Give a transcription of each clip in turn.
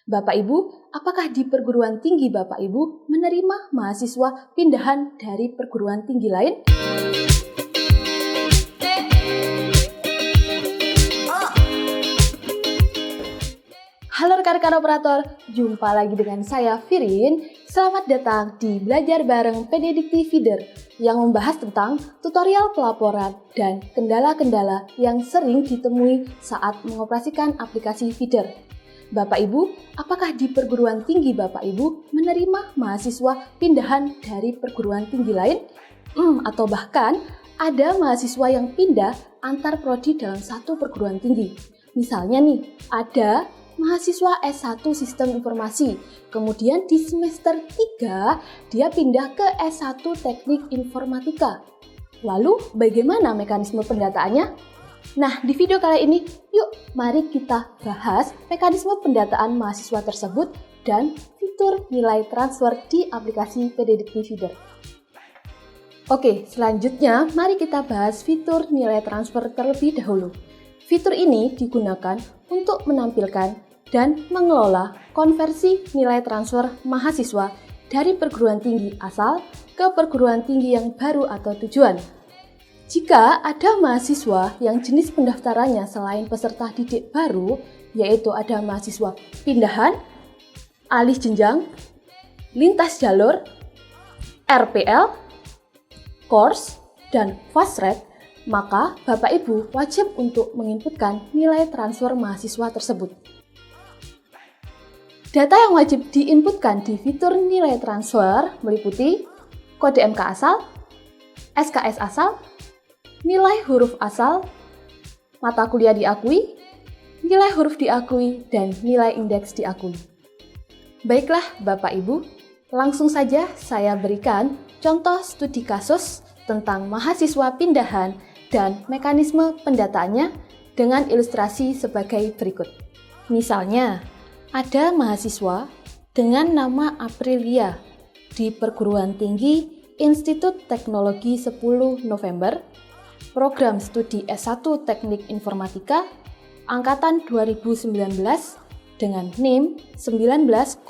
Bapak Ibu, apakah di perguruan tinggi Bapak Ibu menerima mahasiswa pindahan dari perguruan tinggi lain? Halo rekan-rekan operator, jumpa lagi dengan saya Firin. Selamat datang di Belajar Bareng PDDikti Feeder yang membahas tentang tutorial pelaporan dan kendala-kendala yang sering ditemui saat mengoperasikan aplikasi Feeder. Bapak Ibu, apakah di perguruan tinggi Bapak Ibu menerima mahasiswa pindahan dari perguruan tinggi lain? Atau bahkan ada mahasiswa yang pindah antar prodi dalam satu perguruan tinggi. Misalnya nih, ada mahasiswa S1 Sistem Informasi, kemudian di semester 3 dia pindah ke S1 Teknik Informatika. Lalu bagaimana mekanisme pendataannya? Nah, di video kali ini, yuk mari kita bahas mekanisme pendataan mahasiswa tersebut dan fitur nilai transfer di aplikasi PDDikti Feeder. Oke, selanjutnya mari kita bahas fitur nilai transfer terlebih dahulu. Fitur ini digunakan untuk menampilkan dan mengelola konversi nilai transfer mahasiswa dari perguruan tinggi asal ke perguruan tinggi yang baru atau tujuan. Jika ada mahasiswa yang jenis pendaftarannya selain peserta didik baru, yaitu ada mahasiswa pindahan, alih jenjang, lintas jalur, RPL, course, dan fast track, maka Bapak Ibu wajib untuk menginputkan nilai transfer mahasiswa tersebut. Data yang wajib diinputkan di fitur nilai transfer meliputi kode MK asal, SKS asal, nilai huruf asal, mata kuliah diakui, nilai huruf diakui, dan nilai indeks diakui. Baiklah Bapak Ibu, langsung saja saya berikan contoh studi kasus tentang mahasiswa pindahan dan mekanisme pendataannya dengan ilustrasi sebagai berikut. Misalnya, ada mahasiswa dengan nama Aprilia di perguruan tinggi Institut Teknologi 10 November, program studi S1 Teknik Informatika, angkatan 2019 dengan NIM 190001.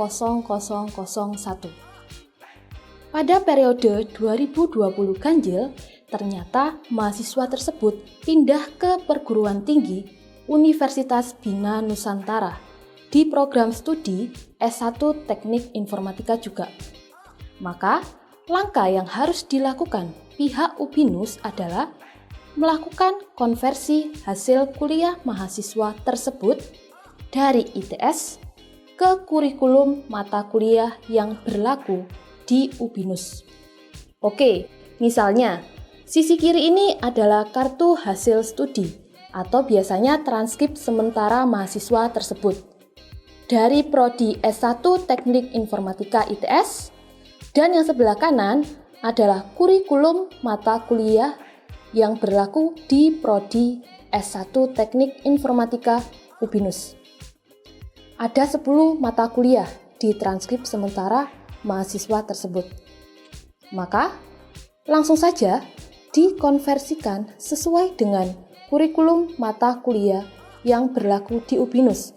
Pada periode 2020 ganjil, ternyata mahasiswa tersebut pindah ke perguruan tinggi Universitas Bina Nusantara di program studi S1 Teknik Informatika juga. Maka, langkah yang harus dilakukan pihak UBINUS adalah melakukan konversi hasil kuliah mahasiswa tersebut dari ITS ke kurikulum mata kuliah yang berlaku di UBINUS. Oke, misalnya, sisi kiri ini adalah kartu hasil studi atau biasanya transkrip sementara mahasiswa tersebut dari prodi S1 Teknik Informatika ITS, dan yang sebelah kanan adalah kurikulum mata kuliah yang berlaku di prodi S1 Teknik Informatika UBINUS. Ada 10 mata kuliah di transkrip sementara mahasiswa tersebut. Maka, langsung saja dikonversikan sesuai dengan kurikulum mata kuliah yang berlaku di UBINUS.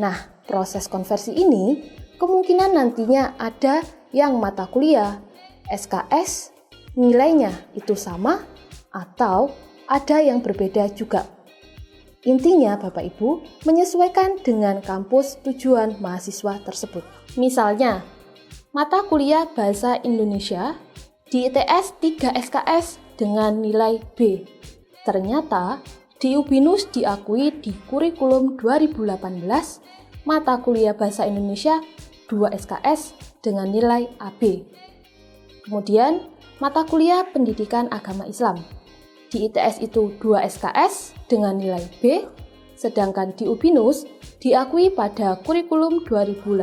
Nah, proses konversi ini kemungkinan nantinya ada yang mata kuliah SKS nilainya itu sama atau ada yang berbeda juga. Intinya Bapak Ibu menyesuaikan dengan kampus tujuan mahasiswa tersebut. Misalnya, mata kuliah Bahasa Indonesia di ITS 3 SKS dengan nilai B. Ternyata di UBINUS diakui di kurikulum 2018 mata kuliah Bahasa Indonesia 2 SKS dengan nilai AB. Kemudian, mata kuliah Pendidikan Agama Islam. Di ITS itu 2 SKS dengan nilai B, sedangkan di UBINUS diakui pada kurikulum 2018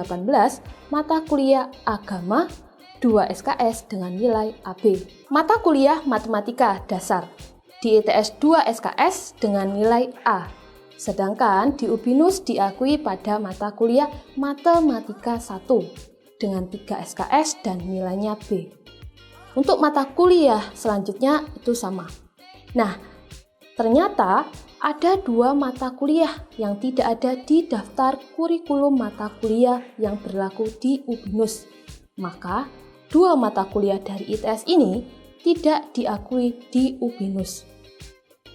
mata kuliah Agama 2 SKS dengan nilai AB. Mata kuliah Matematika Dasar. Di ITS 2 SKS dengan nilai A. Sedangkan di UBINUS diakui pada mata kuliah Matematika 1 dengan 3 SKS dan nilainya B. Untuk mata kuliah selanjutnya itu sama. Nah, ternyata ada 2 mata kuliah yang tidak ada di daftar kurikulum mata kuliah yang berlaku di UBINUS. Maka, 2 mata kuliah dari ITS ini tidak diakui di UBINUS.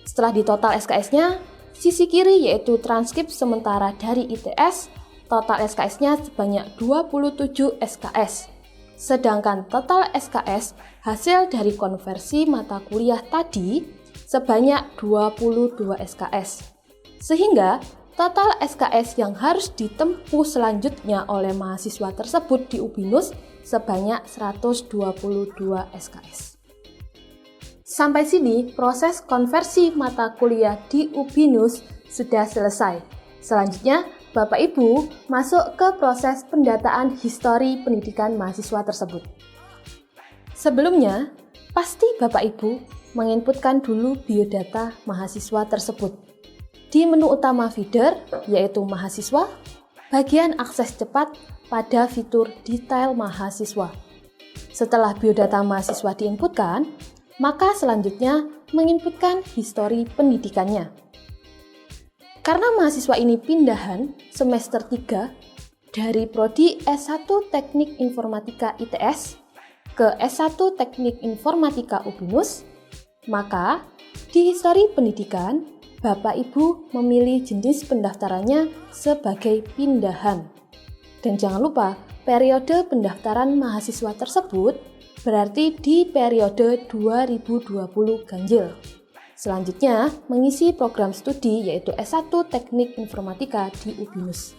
Setelah ditotal SKS-nya, sisi kiri yaitu transkrip sementara dari ITS, total SKS-nya sebanyak 27 SKS. Sedangkan total SKS hasil dari konversi mata kuliah tadi sebanyak 22 SKS. Sehingga total SKS yang harus ditempuh selanjutnya oleh mahasiswa tersebut di UBINUS sebanyak 122 SKS. Sampai sini proses konversi mata kuliah di UBINUS sudah selesai. Selanjutnya, Bapak Ibu masuk ke proses pendataan histori pendidikan mahasiswa tersebut. Sebelumnya, pasti Bapak Ibu menginputkan dulu biodata mahasiswa tersebut. Di menu utama feeder, yaitu mahasiswa, bagian akses cepat pada fitur detail mahasiswa. Setelah biodata mahasiswa diinputkan, maka selanjutnya menginputkan histori pendidikannya. Karena mahasiswa ini pindahan semester 3 dari Prodi S1 Teknik Informatika ITS ke S1 Teknik Informatika UBINUS, maka di histori pendidikan, Bapak Ibu memilih jenis pendaftarannya sebagai pindahan. Dan jangan lupa, periode pendaftaran mahasiswa tersebut berarti di periode 2020 ganjil. Selanjutnya, mengisi program studi yaitu S1 Teknik Informatika di UBINUS.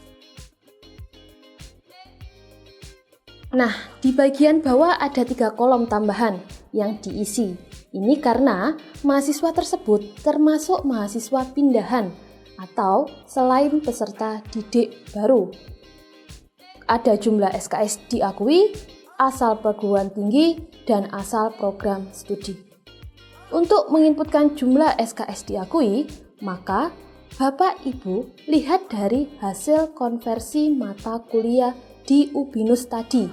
Nah, di bagian bawah ada 3 kolom tambahan yang diisi. Ini karena mahasiswa tersebut termasuk mahasiswa pindahan atau selain peserta didik baru. Ada jumlah SKS diakui, asal perguruan tinggi, dan asal program studi. Untuk menginputkan jumlah SKS diakui, maka Bapak Ibu lihat dari hasil konversi mata kuliah di UBINUS tadi,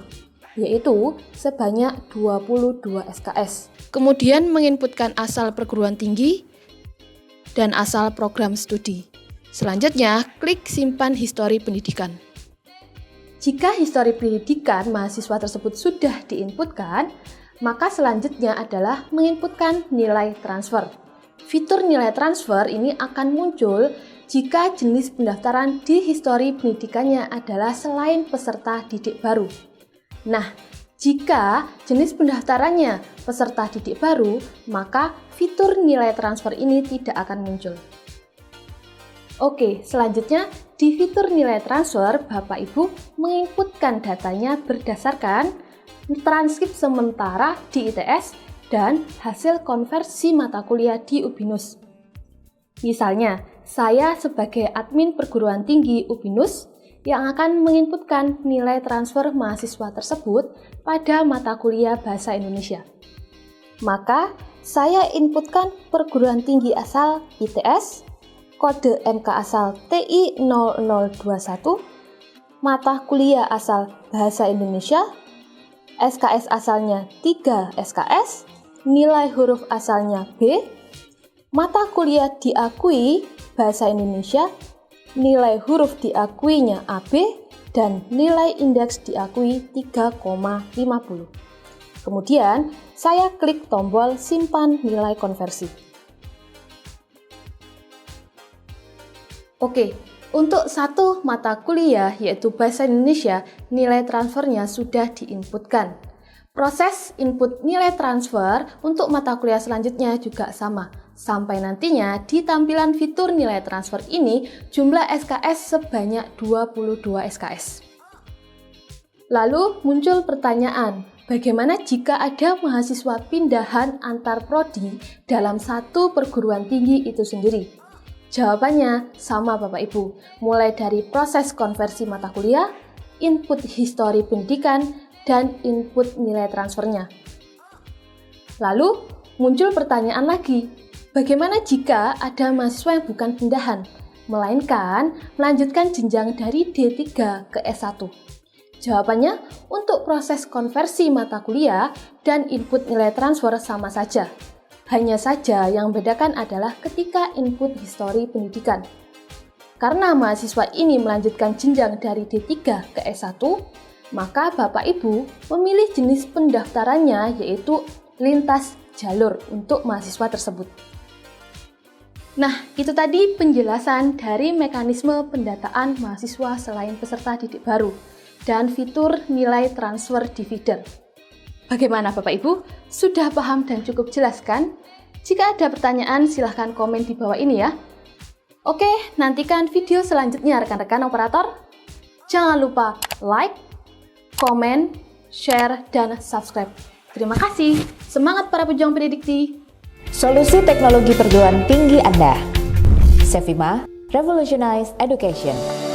yaitu sebanyak 22 SKS. Kemudian menginputkan asal perguruan tinggi dan asal program studi. Selanjutnya, klik simpan histori pendidikan. Jika histori pendidikan mahasiswa tersebut sudah diinputkan, maka selanjutnya adalah menginputkan nilai transfer. Fitur nilai transfer ini akan muncul jika jenis pendaftaran di histori pendidikannya adalah selain peserta didik baru. Nah, jika jenis pendaftarannya peserta didik baru, maka fitur nilai transfer ini tidak akan muncul. Oke, selanjutnya di fitur nilai transfer, Bapak Ibu menginputkan datanya berdasarkan transkrip sementara di ITS dan hasil konversi mata kuliah di UBINUS. Misalnya, saya sebagai admin perguruan tinggi UBINUS yang akan menginputkan nilai transfer mahasiswa tersebut pada mata kuliah Bahasa Indonesia. Maka, saya inputkan perguruan tinggi asal ITS, kode MK asal TI 0021, mata kuliah asal Bahasa Indonesia, SKS asalnya 3 SKS, nilai huruf asalnya B, mata kuliah diakui Bahasa Indonesia, nilai huruf diakuinya AB, dan nilai indeks diakui 3,50. Kemudian, saya klik tombol simpan nilai konversi. Oke, untuk satu mata kuliah yaitu Bahasa Indonesia, nilai transfernya sudah diinputkan. Proses input nilai transfer untuk mata kuliah selanjutnya juga sama. Sampai nantinya di tampilan fitur nilai transfer ini jumlah SKS sebanyak 22 SKS. Lalu muncul pertanyaan, bagaimana jika ada mahasiswa pindahan antar prodi dalam satu perguruan tinggi itu sendiri? Jawabannya sama Bapak Ibu, mulai dari proses konversi mata kuliah, input histori pendidikan, dan input nilai transfernya. Lalu muncul pertanyaan lagi, bagaimana jika ada mahasiswa yang bukan pindahan, melainkan melanjutkan jenjang dari D3 ke S1? Jawabannya, untuk proses konversi mata kuliah dan input nilai transfer sama saja. Hanya saja yang membedakan adalah ketika input histori pendidikan. Karena mahasiswa ini melanjutkan jenjang dari D3 ke S1, maka Bapak Ibu memilih jenis pendaftarannya yaitu lintas jalur untuk mahasiswa tersebut. Nah, itu tadi penjelasan dari mekanisme pendataan mahasiswa selain peserta didik baru dan fitur nilai transfer dividen. Bagaimana Bapak Ibu? Sudah paham dan cukup jelas kan? Jika ada pertanyaan silahkan komen di bawah ini ya. Oke, nantikan video selanjutnya rekan-rekan operator. Jangan lupa like, komen, share, dan subscribe. Terima kasih. Semangat para pejuang pendidikti. Solusi teknologi perguruan tinggi Anda. Sevima, Revolutionize Education.